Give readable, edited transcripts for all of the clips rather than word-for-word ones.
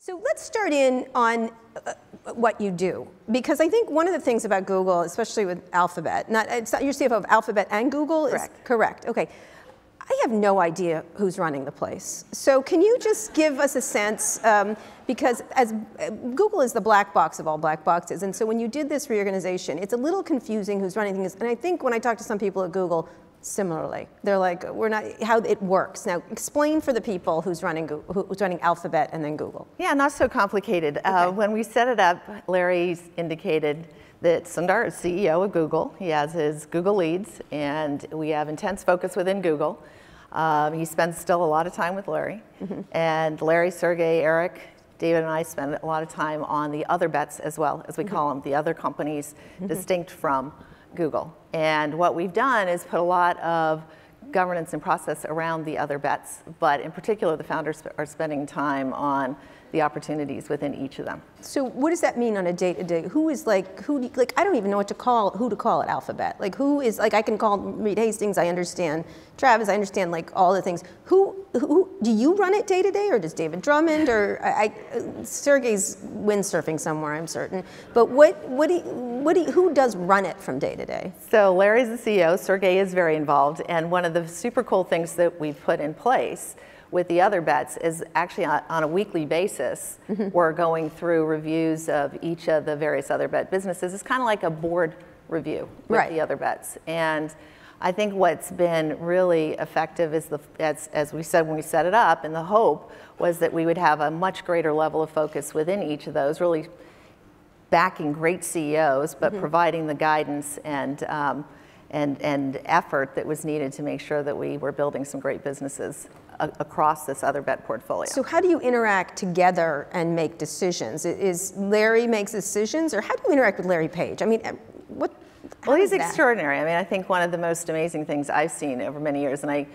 So let's start in on what you do, because I think one of the things about Google, especially with Alphabet, it's not your CFO of Alphabet and Google? Correct. Is correct. Okay. I have no idea who's running the place. So can you just give us a sense, because as Google is the black box of all black boxes, and so when you did this reorganization, it's a little confusing who's running things, and I think when I talk to some people at Google, similarly, they're like, we're not, how it works. Now, explain for the people who's running Alphabet and then Google. Yeah, not so complicated. Okay. When we set it up, Larry's indicated that Sundar is CEO of Google. He has his Google leads, and we have intense focus within Google. He spends still a lot of time with Larry. And Larry, Sergey, Eric, David, and I spend a lot of time on the other bets as well, as we call them, the other companies distinct from Google. And what we've done is put a lot of governance and process around the other bets, but in particular, the founders are spending time on the opportunities within each of them. So what does that mean on a day-to-day? Who is like, I don't even know what to call, who to call at Alphabet. Like who is, like I can call Reed Hastings, I understand Travis, I understand like all the things. Who do you run it day-to-day, or does David Drummond, or Sergey's windsurfing somewhere, I'm certain. But who does run it from day-to-day? So Larry's the CEO, Sergey is very involved, and one of the super cool things that we've put in place with the other bets is actually on a weekly basis, we're going through reviews of each of the various other bet businesses. It's kind of like a board review with the other bets. And I think what's been really effective is, as we said when we set it up, and the hope was that we would have a much greater level of focus within each of those, really backing great CEOs, but providing the guidance and effort that was needed to make sure that we were building some great businesses across this other bet portfolio. So how do you interact together and make decisions? Is Larry makes decisions, or how do you interact with Larry Page? I mean, Well, he's extraordinary. I mean, I think one of the most amazing things I've seen over many years, and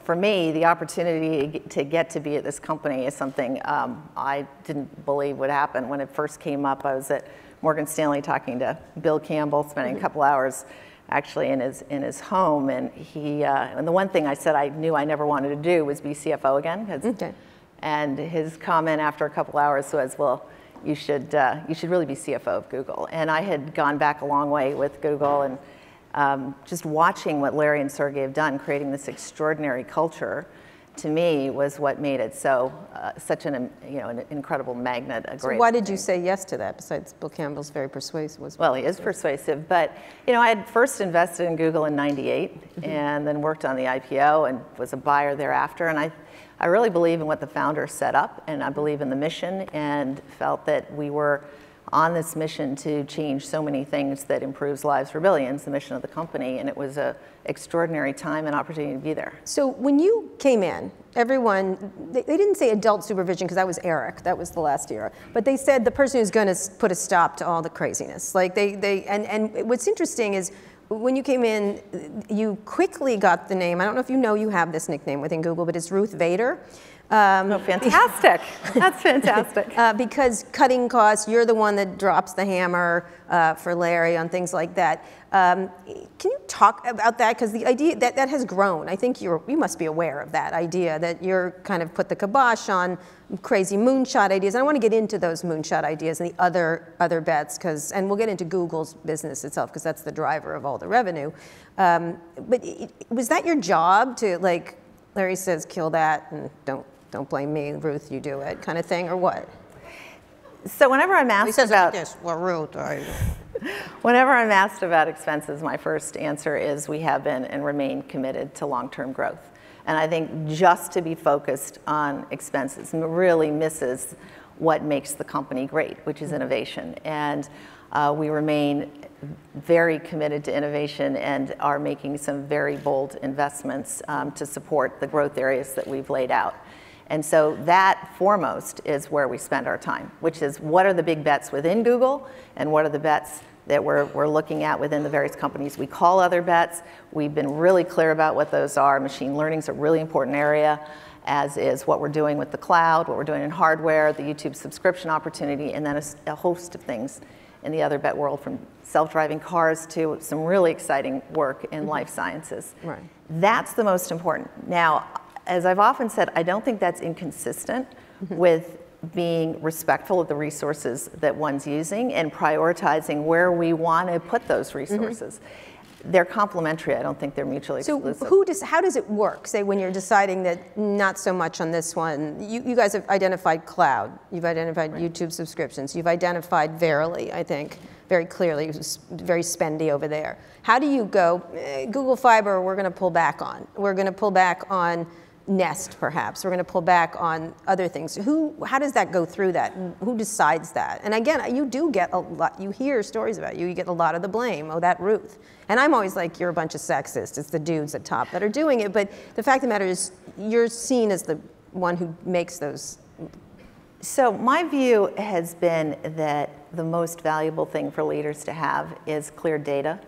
for me, the opportunity to get to be at this company is something I didn't believe would happen. When it first came up, I was at Morgan Stanley talking to Bill Campbell, spending a couple hours actually in his home, and and the one thing I said I knew I never wanted to do was be CFO again. And his comment after a couple hours was, well, you should really be CFO of Google. And I had gone back a long way with Google, and just watching what Larry and Sergey have done, creating this extraordinary culture, to me was what made it such an incredible magnet. So why did you say yes to that? Besides Bill Campbell's very persuasive. Well, he is persuasive, but I had first invested in Google in '98, and then worked on the IPO and was a buyer thereafter. And I really believe in what the founders set up, and I believe in the mission, and felt that we were on this mission to change so many things that improves lives for billions, the mission of the company, and it was an extraordinary time and opportunity to be there. So when you came in, everyone, they didn't say adult supervision, because that was Eric, that was the last era, but they said the person who's going to put a stop to all the craziness. Like and what's interesting is, when you came in, you quickly got the name, I don't know if you have this nickname within Google, but it's Ruth Vader. Oh, fantastic. That's fantastic. Because cutting costs, you're the one that drops the hammer for Larry on things like that. Can you talk about that? Because the idea that has grown. I think you must be aware of that idea, that you're kind of put the kibosh on crazy moonshot ideas. And I want to get into those moonshot ideas and the other bets, and we'll get into Google's business itself, because that's the driver of all the revenue. But was that your job to, like, Larry says, kill that and don't blame me, Ruth, you do it, kind of thing, or what? So whenever I'm asked about this, well, Ruth, whenever I'm asked about expenses, my first answer is we have been and remain committed to long-term growth. And I think just to be focused on expenses really misses what makes the company great, which is innovation. And we remain very committed to innovation and are making some very bold investments to support the growth areas that we've laid out. And so that foremost is where we spend our time, which is what are the big bets within Google, and what are the bets that we're looking at within the various companies we call other bets. We've been really clear about what those are. Machine learning is a really important area, as is what we're doing with the cloud, what we're doing in hardware, the YouTube subscription opportunity, and then a host of things in the other bet world, from self-driving cars to some really exciting work in life sciences. Right. That's the most important. Now, as I've often said, I don't think that's inconsistent with being respectful of the resources that one's using and prioritizing where we want to put those resources. They're complementary. I don't think they're mutually exclusive. So how does it work? Say when you're deciding that not so much on this one, you guys have identified cloud, you've identified YouTube subscriptions, you've identified Verily, I think, very clearly, it was very spendy over there. How do you go, Google Fiber, we're going to pull back on. We're going to pull back on Nest, perhaps. We're going to pull back on other things. How does that go through that? Who decides that? And again, you do get a lot, you hear stories about you get a lot of the blame. Oh, that Ruth. And I'm always like, you're a bunch of sexists. It's the dudes at top that are doing it. But the fact of the matter is, you're seen as the one who makes those. So my view has been that the most valuable thing for leaders to have is clear data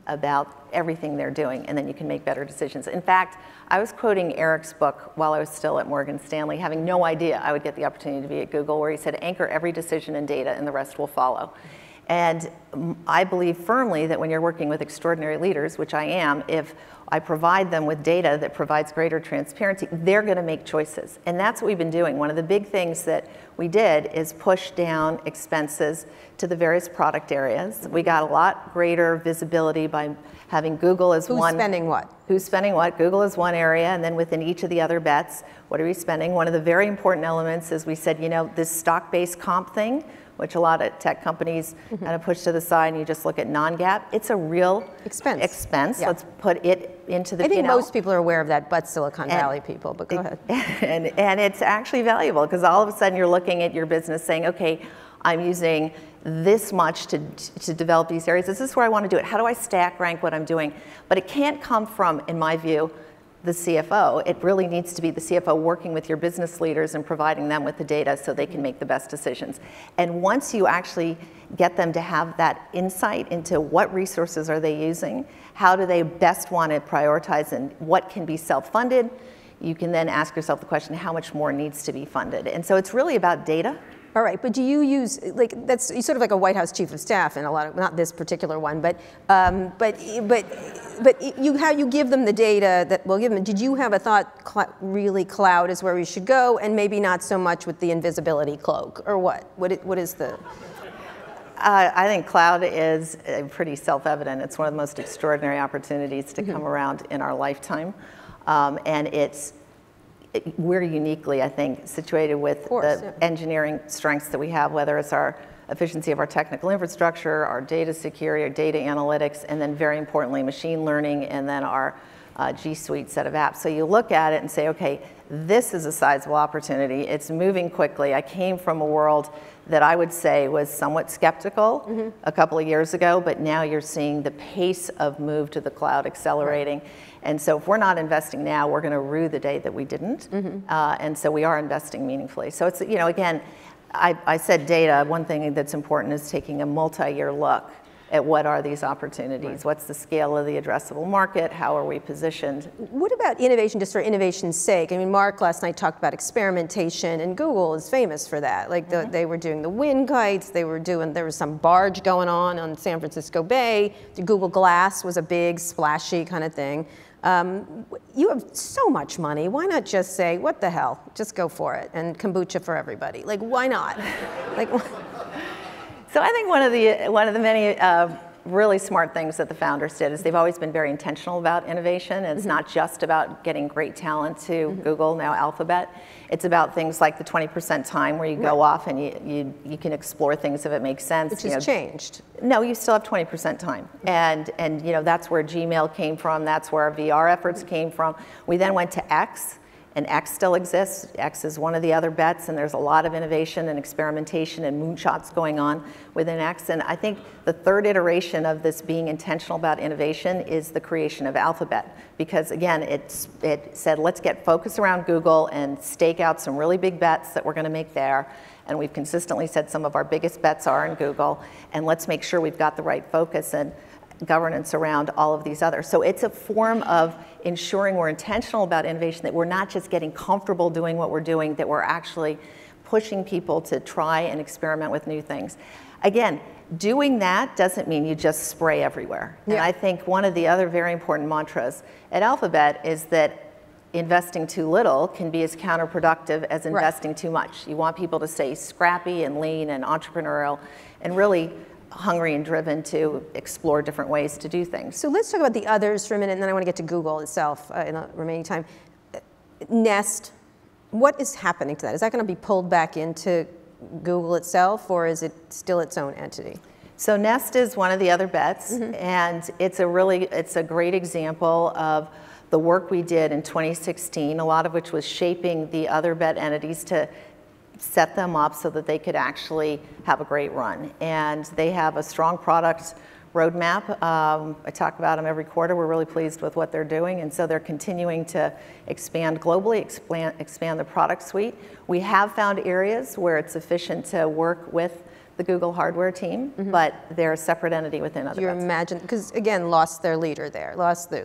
about everything they're doing, and then you can make better decisions. In fact, I was quoting Eric's book while I was still at Morgan Stanley, having no idea I would get the opportunity to be at Google, where he said, anchor every decision in data and the rest will follow. And I believe firmly that when you're working with extraordinary leaders, which I am, if I provide them with data that provides greater transparency, they're going to make choices. And that's what we've been doing. One of the big things that we did is push down expenses to the various product areas. We got a lot greater visibility by having Google as one. Who's spending what? Who's spending what? Google is one area, and then within each of the other bets, what are we spending? One of the very important elements is we said, you know, this stock-based comp thing, which a lot of tech companies kind of push to the side, and you just look at non-GAAP. It's a real expense. Yeah. Let's put it into the P&L. I think most people are aware of that, but Silicon Valley people, but go ahead. And it's actually valuable, because all of a sudden you're looking at your business saying, okay, I'm using this much to develop these areas. This is where I want to do it. How do I stack rank what I'm doing? But it can't come from, in my view, the CFO. It really needs to be the CFO working with your business leaders and providing them with the data so they can make the best decisions. And once you actually get them to have that insight into what resources are they using, how do they best want to prioritize, and what can be self-funded, you can then ask yourself the question, how much more needs to be funded? And so it's really about data. All right, but do you use, like, that's sort of like a White House chief of staff in a lot of, not this particular one, but you give them the data that we'll give them. Did you have a thought, really cloud is where we should go, and maybe not so much with the invisibility cloak, or what? What is the? I think cloud is pretty self-evident. It's one of the most extraordinary opportunities to come around in our lifetime, and we're uniquely, I think, situated with the engineering strengths that we have, whether it's our efficiency of our technical infrastructure, our data security, our data analytics, and then very importantly, machine learning, and then our G Suite set of apps. So you look at it and say, okay, this is a sizable opportunity. It's moving quickly. I came from a world that I would say was somewhat skeptical a couple of years ago, but now you're seeing the pace of move to the cloud accelerating. And so if we're not investing now, we're going to rue the day that we didn't. And so we are investing meaningfully. So it's, you know, again, I said data. One thing that's important is taking a multi-year look at what are these opportunities, what's the scale of the addressable market, how are we positioned. What about innovation just for innovation's sake? I mean, Mark last night talked about experimentation, and Google is famous for that. Like they were doing the wind kites, there was some barge going on San Francisco Bay. The Google Glass was a big splashy kind of thing. You have so much money, why not just say, what the hell, just go for it, and kombucha for everybody? Like, why not? Like. So I think one of the many really smart things that the founders did is they've always been very intentional about innovation. It's not just about getting great talent to Google, now Alphabet. It's about things like the 20% time where you go off and you can explore things if it makes sense. Which has changed. No, you still have 20% time. And you know, that's where Gmail came from. That's where our VR efforts came from. We then went to X. And X still exists. X is one of the other bets, and there's a lot of innovation and experimentation and moonshots going on within X. And I think the third iteration of this being intentional about innovation is the creation of Alphabet. Because again, it said, let's get focused around Google and stake out some really big bets that we're going to make there. And we've consistently said some of our biggest bets are in Google. And let's make sure we've got the right focus and governance around all of these others. So it's a form of ensuring we're intentional about innovation, that we're not just getting comfortable doing what we're doing, that we're actually pushing people to try and experiment with new things. Again, doing that doesn't mean you just spray everywhere. And I think one of the other very important mantras at Alphabet is that investing too little can be as counterproductive as investing too much. You want people to stay scrappy and lean and entrepreneurial and really hungry and driven to explore different ways to do things. So let's talk about the others for a minute, and then I want to get to Google itself in the remaining time. Nest, what is happening to that? Is that going to be pulled back into Google itself, or is it still its own entity? So Nest is one of the other bets, and it's a great example of the work we did in 2016, a lot of which was shaping the other bet entities to set them up so that they could actually have a great run. And they have a strong product roadmap. I talk about them every quarter. We're really pleased with what they're doing, and so they're continuing to expand globally, expand the product suite. We have found areas where it's efficient to work with the Google hardware team, but they're a separate entity within other bets. You imagine, because again, lost their leader there, lost their,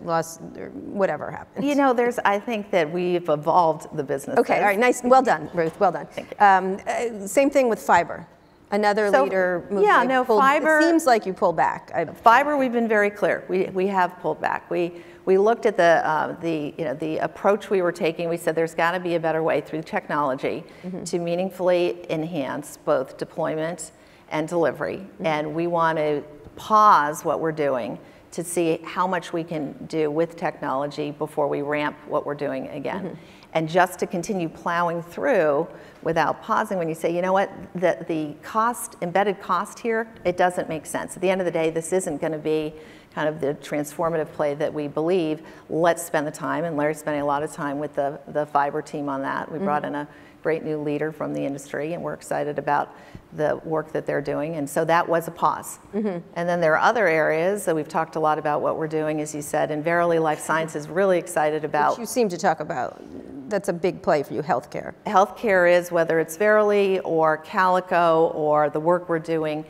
whatever happened. You know, I think that we've evolved the business. Okay, all right, nice, well done, Ruth, well done. Thank you. Same thing with fiber. Another leader moved. Yeah, no, fiber. It seems like you pulled back. Fiber, we've been very clear. We have pulled back. We looked at the approach we were taking. We said there's got to be a better way through technology to meaningfully enhance both deployment and delivery, and we want to pause what we're doing to see how much we can do with technology before we ramp what we're doing again. And just to continue plowing through without pausing when you say, you know what, the cost, embedded cost here, it doesn't make sense. At the end of the day, this isn't going to be kind of the transformative play that we believe. Let's spend the time, and Larry's spending a lot of time with the fiber team on that. We brought in a great new leader from the industry, and we're excited about the work that they're doing, and so that was a pause. And then there are other areas that we've talked a lot about what we're doing, as you said, and Verily Life Sciences really excited about. Which you seem to talk about. That's a big play for you, healthcare. Healthcare is, whether it's Verily or Calico or the work we're doing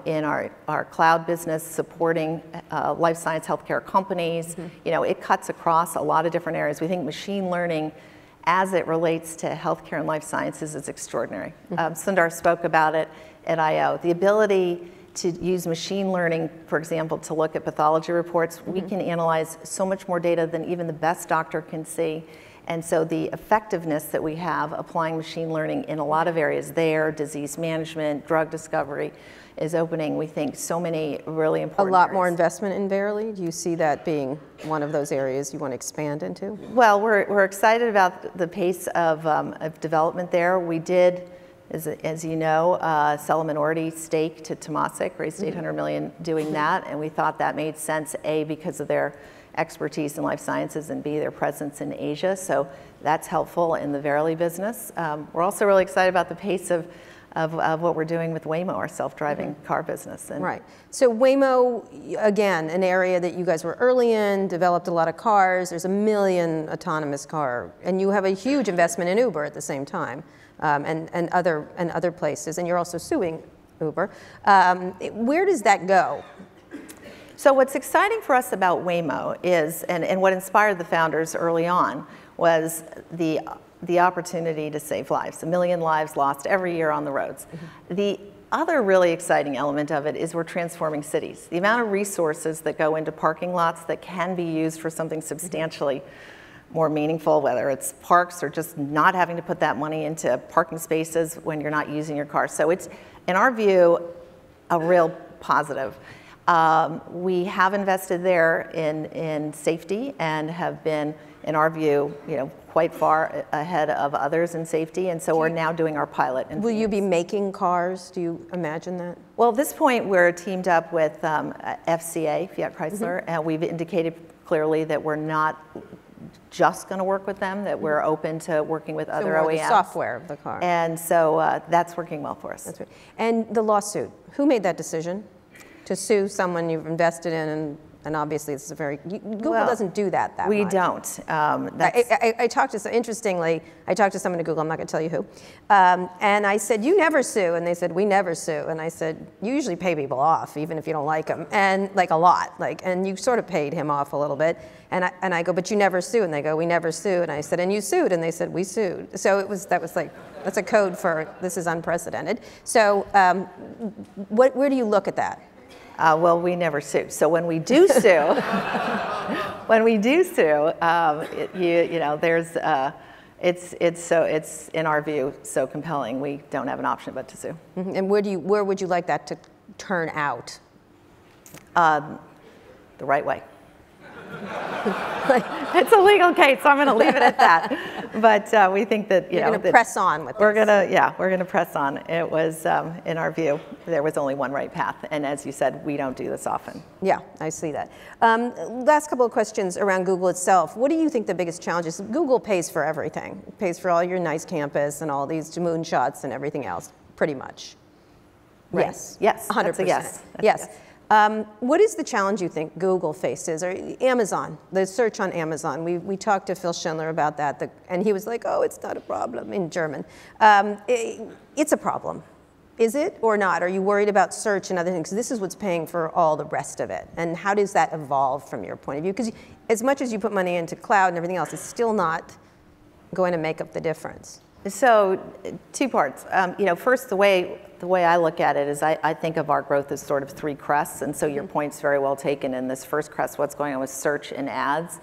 in our cloud business supporting life science healthcare companies. You know, it cuts across a lot of different areas. We think machine learning as it relates to healthcare and life sciences is extraordinary. Sundar spoke about it at I/O. The ability to use machine learning, for example, to look at pathology reports, we can analyze so much more data than even the best doctor can see. And so the effectiveness that we have applying machine learning in a lot of areas there, disease management, drug discovery, is opening, we think, so many really important A lot areas. more investment in Verily? Do you see that being one of those areas you want to expand into? Well, we're excited about the pace of development there. We did, as you know, sell a minority stake to Temasek, raised $800 million doing that, and we thought that made sense, A, because of their expertise in life sciences, and B, their presence in Asia, so that's helpful in the Verily business. We're also really excited about the pace of what we're doing with Waymo, our self-driving car business. And right. So Waymo, again, an area that you guys were early in, developed a lot of cars. There's 1 million autonomous car, and you have a huge investment in Uber at the same time, and other places, and you're also suing Uber. Where does that go? So what's exciting for us about Waymo is, and what inspired the founders early on, was the opportunity to save lives. 1 million lives lost every year on the roads. The other really exciting element of it is we're transforming cities. The amount of resources that go into parking lots that can be used for something substantially more meaningful, whether it's parks or just not having to put that money into parking spaces when you're not using your car. So it's, in our view, a real positive. We have invested there in safety and have been, in our view, quite far ahead of others in safety, and so we're now doing our pilot. Will you be making cars? Do you imagine that? Well, at this point, we're teamed up with FCA, Fiat Chrysler, and we've indicated clearly that we're not just going to work with them, that we're open to working with other OEMs. The software of the car. And so that's working well for us. That's right. And the lawsuit, who made that decision to sue someone you've invested in? And obviously, it's a very, Google doesn't do that much. We don't. I talked to, interestingly, I talked to someone at Google, I'm not going to tell you who, and I said, you never sue, and they said, we never sue, and I said, you usually pay people off, even if you don't like them, and like a lot, and you sort of paid him off a little bit, and I go, but you never sue, and they go, we never sue, and I said, and you sued, and they said, we sued. So that was like, that's a code for, this is unprecedented. So where do you look at that? Well, we never sue. So when we do sue, when we do sue, you know, there's, it's in our view so compelling, we don't have an option but to sue. Mm-hmm. And where would you like that to turn out? The right way. It's a legal case, so I'm going to leave it at that. But we think that you're going to press on with this. We're going to press on. It was, in our view, there was only one right path, and as you said, we don't do this often. Yeah, I see that. Last couple of questions around Google itself. What do you think the biggest challenge is? Google pays for everything. It pays for all your nice campus and all these moonshots and everything else, pretty much. Right. Yes. Yes. 100%. That's a yes. Yes. What is the challenge you think Google faces? Or Amazon, the search on Amazon. We talked to Phil Schindler about that, and he was like, oh, it's not a problem, in German. It's a problem. Is it or not? Are you worried about search and other things? This is what's paying for all the rest of it. And how does that evolve from your point of view? Because as much as you put money into cloud and everything else, it's still not going to make up the difference. So, two parts. You know, first, the way I look at it is I think of our growth as sort of three crests, and so your point's very well taken. In this first crest, what's going on with search and ads,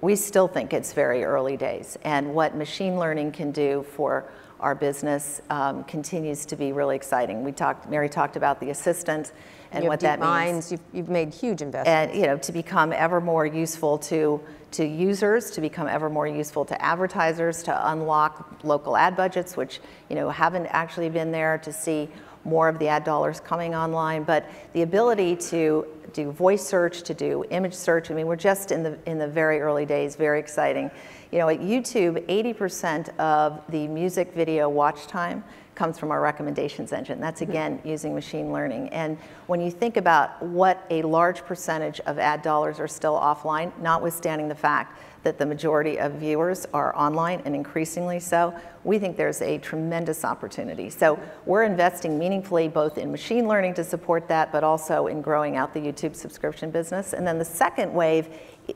we still think it's very early days, and what machine learning can do for our business continues to be really exciting. Mary talked about the assistant and what that means. You've made huge investments. And you know, to become ever more useful to users, to become ever more useful to advertisers, to unlock local ad budgets, which you know haven't actually been there, to see more of the ad dollars coming online, but the ability to do voice search, to do image search. I mean, we're just in the very early days, very exciting. You know, at YouTube, 80% of the music video watch time comes from our recommendations engine. That's again using machine learning. And when you think about what a large percentage of ad dollars are still offline, notwithstanding the fact that the majority of viewers are online and increasingly so, we think there's a tremendous opportunity. So we're investing meaningfully both in machine learning to support that, but also in growing out the YouTube subscription business. And then the second wave,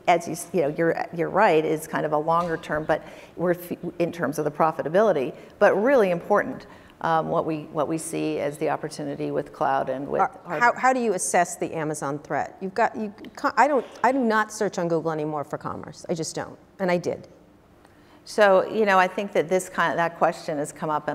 as you know, you're right, is kind of a longer term, but we're in terms of the profitability, but really important. What we see as the opportunity with cloud and with hardware. How do you assess the Amazon threat? I do not search on Google anymore for commerce. I just don't, and I did. So you know, I think that that question has come up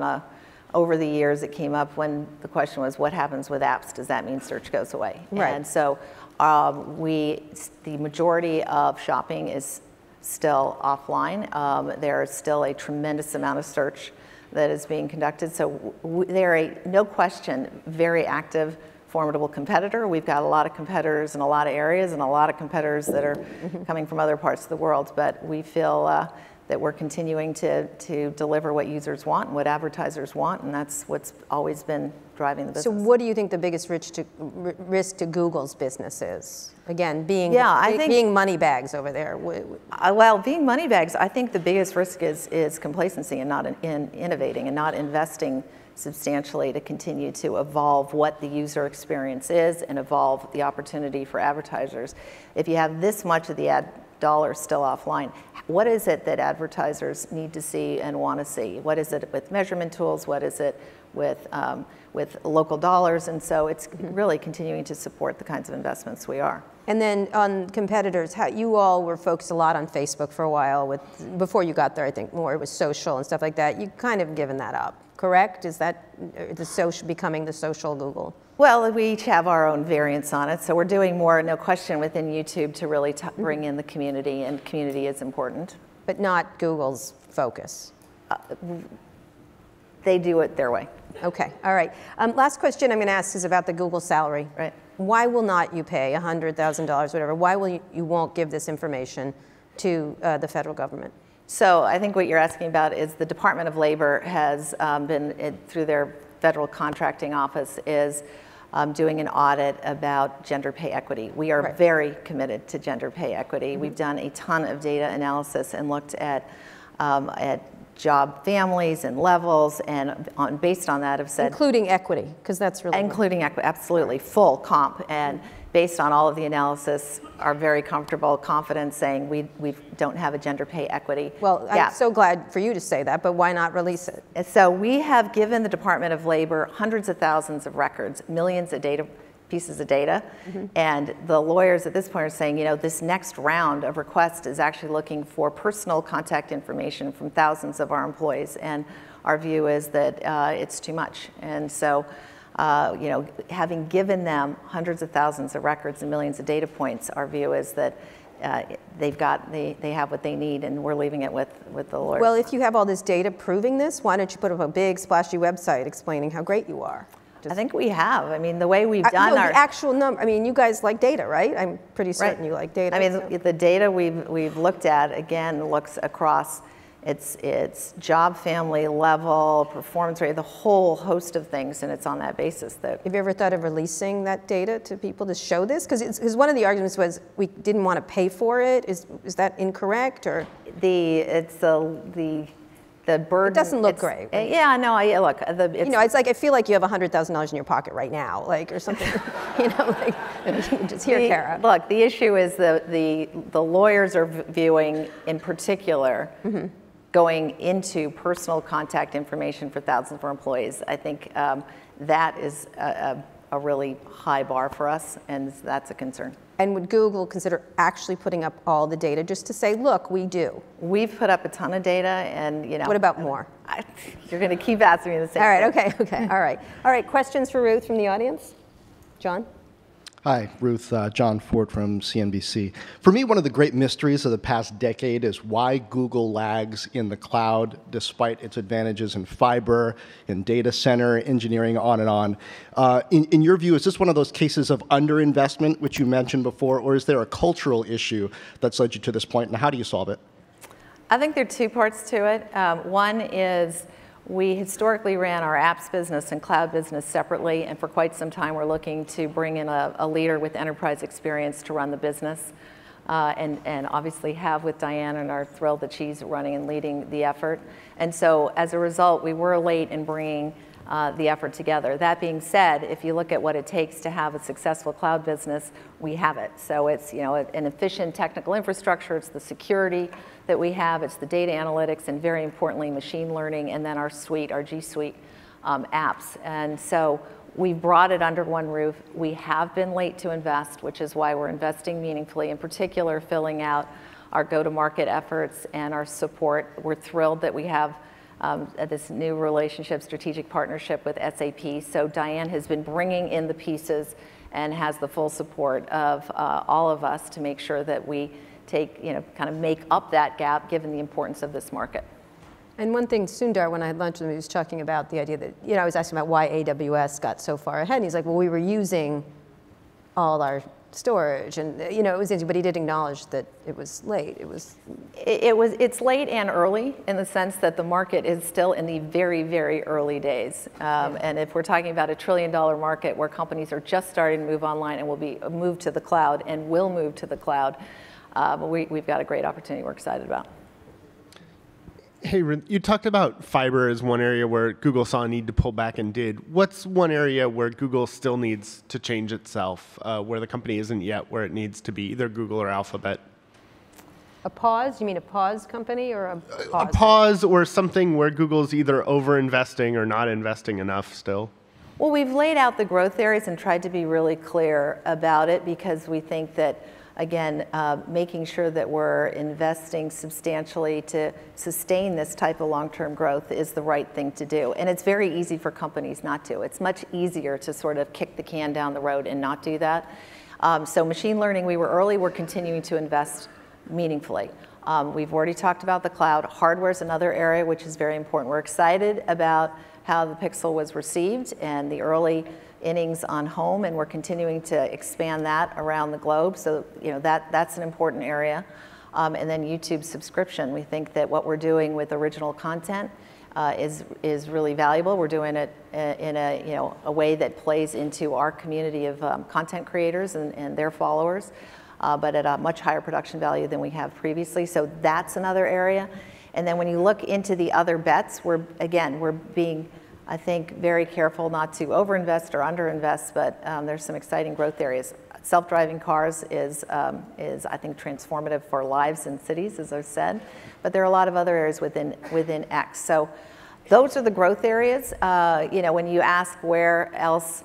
over the years. It came up when the question was, what happens with apps? Does that mean search goes away? Right. And so the majority of shopping is still offline. There is still a tremendous amount of search that is being conducted. So they're no question, very active, formidable competitor. We've got a lot of competitors in a lot of areas and a lot of competitors that are coming from other parts of the world. But we feel that we're continuing to deliver what users want and what advertisers want, and that's what's always been driving the business. So what do you think the biggest risk to Google's business is? Again, being money bags over there. Well, being money bags, I think the biggest risk is complacency and not in innovating and not investing substantially to continue to evolve what the user experience is and evolve the opportunity for advertisers. If you have this much of the ad dollars still offline, what is it that advertisers need to see and want to see? What is it with measurement tools? What is it with local dollars? And so it's really continuing to support the kinds of investments we are. And then on competitors, you all were focused a lot on Facebook for a while. Before you got there, I think more it was social and stuff like that. You kind of given that up, correct? Is that the social becoming the social Google? Well, we each have our own variants on it, so we're doing more, no question, within YouTube to really bring in the community, and community is important. But not Google's focus. They do it their way. Okay, all right. Last question I'm going to ask is about the Google salary. Right. Why will not you pay $100,000, whatever? Why will you won't give this information to the federal government? So I think what you're asking about is the Department of Labor has been, through their federal contracting office, is doing an audit about gender pay equity. We are very committed to gender pay equity. We've done a ton of data analysis and looked at job families and levels, and based on that have said— Including equity, because that's really— Including equity, absolutely, full comp. And based on all of the analysis, are very comfortable, confident saying we don't have a gender pay equity. Well, I'm so glad for you to say that, but why not release it? So we have given the Department of Labor hundreds of thousands of records, millions of data pieces of data. And the lawyers at this point are saying, this next round of requests is actually looking for personal contact information from thousands of our employees. And our view is that it's too much. And so, having given them hundreds of thousands of records and millions of data points, our view is that they have what they need, and we're leaving it with the lawyers. Well, if you have all this data proving this, why don't you put up a big splashy website explaining how great you are? I think we have. I mean, the way we've done the actual number. I mean, you guys like data, right? I'm pretty certain you like data. I mean, the data we've looked at, again, looks across its job, family, level, performance rate, the whole host of things, and it's on that basis that. Have you ever thought of releasing that data to people to show this? Because one of the arguments was we didn't want to pay for it. Is that incorrect, or? The burden. It doesn't look great. Yeah, no, look. It's like I feel like you have $100,000 in your pocket right now, like, or something. Just here, Kara. Look, the issue is the lawyers are viewing, in particular, going into personal contact information for thousands of our employees. I think that is a really high bar for us, and that's a concern. And would Google consider actually putting up all the data just to say, look, we do? We've put up a ton of data, and What about more? You're going to keep asking me the same All right, thing. okay, all right. Questions for Ruth from the audience? John? Hi, Ruth. John Ford from CNBC. For me, one of the great mysteries of the past decade is why Google lags in the cloud despite its advantages in fiber, in data center, engineering, on and on. In your view, is this one of those cases of underinvestment, which you mentioned before, or is there a cultural issue that's led you to this point, and how do you solve it? I think there are two parts to it. One is we historically ran our apps business and cloud business separately, and for quite some time we're looking to bring in a leader with enterprise experience to run the business, and obviously have with Diane, and are thrilled that she's running and leading the effort. And so as a result, we were late in bringing the effort together. That being said, if you look at what it takes to have a successful cloud business, we have it. So it's an efficient technical infrastructure, it's the security that we have, it's the data analytics, and very importantly, machine learning, and then our suite, our G Suite apps. And so we've brought it under one roof. We have been late to invest, which is why we're investing meaningfully, in particular filling out our go-to-market efforts and our support. We're thrilled that we have this new relationship, strategic partnership with SAP. So Diane has been bringing in the pieces and has the full support of all of us to make sure that we kind of make up that gap given the importance of this market. And one thing, Sundar, when I had lunch with him, he was talking about the idea that, I was asking about why AWS got so far ahead. And he's like, well, we were using all our storage, and it was interesting, but he did acknowledge that it was late. It's late and early in the sense that the market is still in the very, very early days. And if we're talking about $1 trillion market where companies are just starting to move online and will be moved to the cloud and will move to the cloud, we've got a great opportunity we're excited about. Hey, you talked about fiber as one area where Google saw a need to pull back and did. What's one area where Google still needs to change itself, where the company isn't yet where it needs to be, either Google or Alphabet? A pause? You mean a pause company or a pause? A pause or something where Google's either over-investing or not investing enough still? Well, we've laid out the growth areas and tried to be really clear about it because we think that, again, making sure that we're investing substantially to sustain this type of long-term growth is the right thing to do. And it's very easy for companies not to. It's much easier to sort of kick the can down the road and not do that. So machine learning, we were early. We're continuing to invest meaningfully. We've already talked about the cloud. Hardware is another area which is very important. We're excited about how the Pixel was received and the early innings on home, and we're continuing to expand that around the globe. So that's an important area. And then YouTube subscription. We think that what we're doing with original content is really valuable. We're doing it in a way that plays into our community of content creators and their followers, but at a much higher production value than we have previously. So that's another area. And then when you look into the other bets, we're being, I think, very careful not to overinvest or underinvest, but there's some exciting growth areas. Self-driving cars is I think, transformative for lives in cities, as I've said, but there are a lot of other areas within X. So those are the growth areas. When you ask where else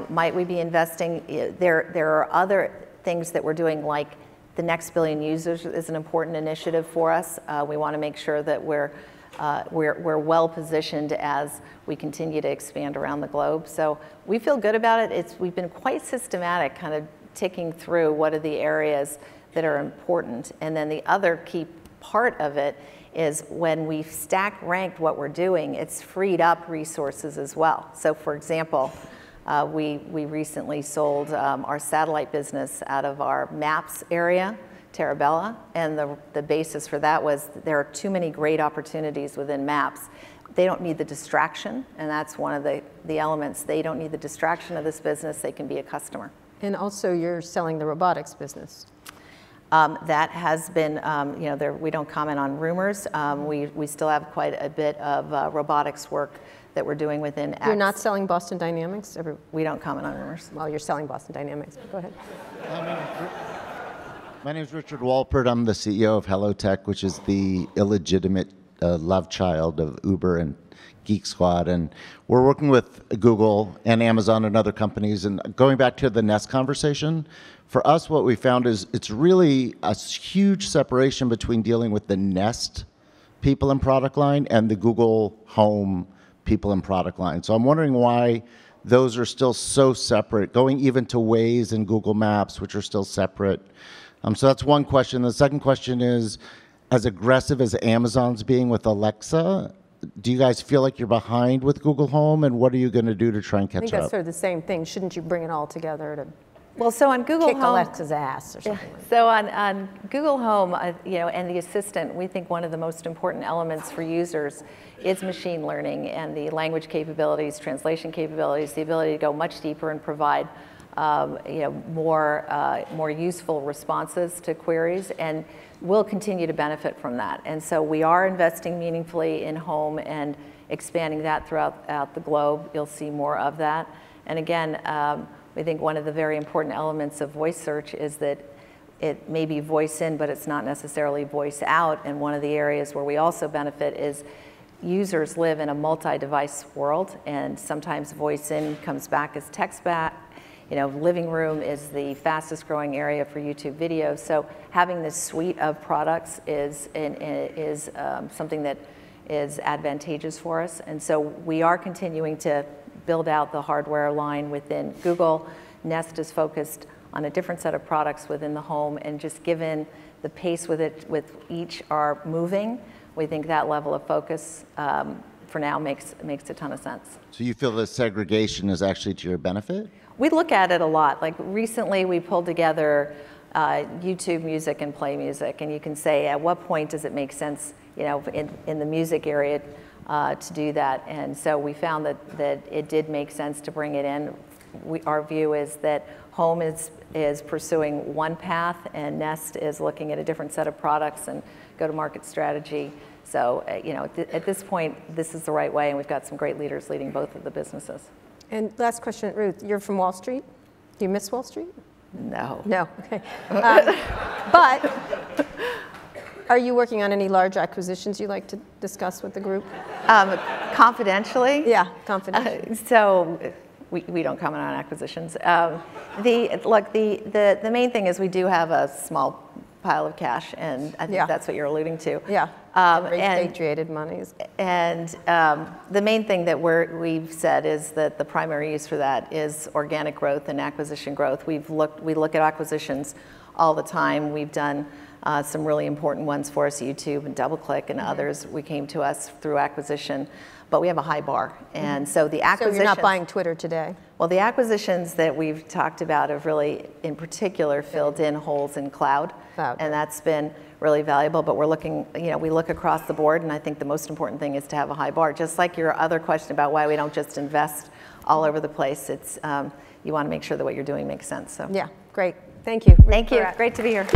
Might we be investing? There are other things that we're doing, like the next billion users is an important initiative for us. We want to make sure that we're well positioned as we continue to expand around the globe. So we feel good about it. We've been quite systematic, kind of ticking through what are the areas that are important. And then the other key part of it is when we've stack ranked what we're doing, it's freed up resources as well. So for example, we recently sold our satellite business out of our maps area, Terabella, and the basis for that was there are too many great opportunities within maps. They don't need the distraction, and that's one of the elements. They don't need the distraction of this business. They can be a customer. And also you're selling the robotics business. That has been, we don't comment on rumors. We still have quite a bit of robotics work that we're doing within X. You're not selling Boston Dynamics? We don't comment on rumors. Well, you're selling Boston Dynamics. Go ahead. My name is Richard Walpert. I'm the CEO of HelloTech, which is the illegitimate love child of Uber and Geek Squad. And we're working with Google and Amazon and other companies. And going back to the Nest conversation, for us, what we found is it's really a huge separation between dealing with the Nest people and product line and the Google Home people and product line. So I'm wondering why those are still so separate, going even to Waze and Google Maps, which are still separate. So that's one question. The second question is, as aggressive as Amazon's being with Alexa, do you guys feel like you're behind with Google Home, and what are you going to do to try and catch up? I think that's sort of the same thing. Shouldn't you bring it all together to Well, so on Google kick Home, Alexa's ass or something? Like so on Google Home, and the Assistant, we think one of the most important elements for users is machine learning and the language capabilities, translation capabilities, the ability to go much deeper and provide more useful responses to queries, and we'll continue to benefit from that. And so we are investing meaningfully in Home and expanding that throughout the globe. You'll see more of that. And again, we think one of the very important elements of voice search is that it may be voice in, but it's not necessarily voice out. And one of the areas where we also benefit is users live in a multi-device world, and sometimes voice in comes back as text back. Living room is the fastest growing area for YouTube videos. So having this suite of products is something that is advantageous for us. And so we are continuing to build out the hardware line within Google. Nest is focused on a different set of products within the home, and just given the pace with each are moving, we think that level of focus for now makes a ton of sense. So you feel the segregation is actually to your benefit? We look at it a lot. Like recently we pulled together YouTube Music and Play Music, and you can say at what point does it make sense, in the music area to do that. And so we found that it did make sense to bring it in. Our view is that Home is pursuing one path, and Nest is looking at a different set of products and go-to-market strategy. So at this point, this is the right way, and we've got some great leaders leading both of the businesses. And last question, Ruth, you're from Wall Street? Do you miss Wall Street? No. No, okay. But are you working on any large acquisitions you'd like to discuss with the group? Confidentially? Yeah, confidentially. So we don't comment on acquisitions. The main thing is we do have a small pile of cash, and I think that's what you're alluding to. Yeah, repatriated monies. And the main thing that we've said is that the primary use for that is organic growth and acquisition growth. We look at acquisitions all the time. We've done some really important ones for us, YouTube and DoubleClick and others. We came to us through acquisition, but we have a high bar. And so the acquisitions— So you're not buying Twitter today? Well, the acquisitions that we've talked about have really, in particular, filled in holes in cloud. And that's been really valuable, but we're looking, we look across the board, and I think the most important thing is to have a high bar. Just like your other question about why we don't just invest all over the place, it's, you want to make sure that what you're doing makes sense. So. Yeah, great. Thank you. Thank you. Great to be here.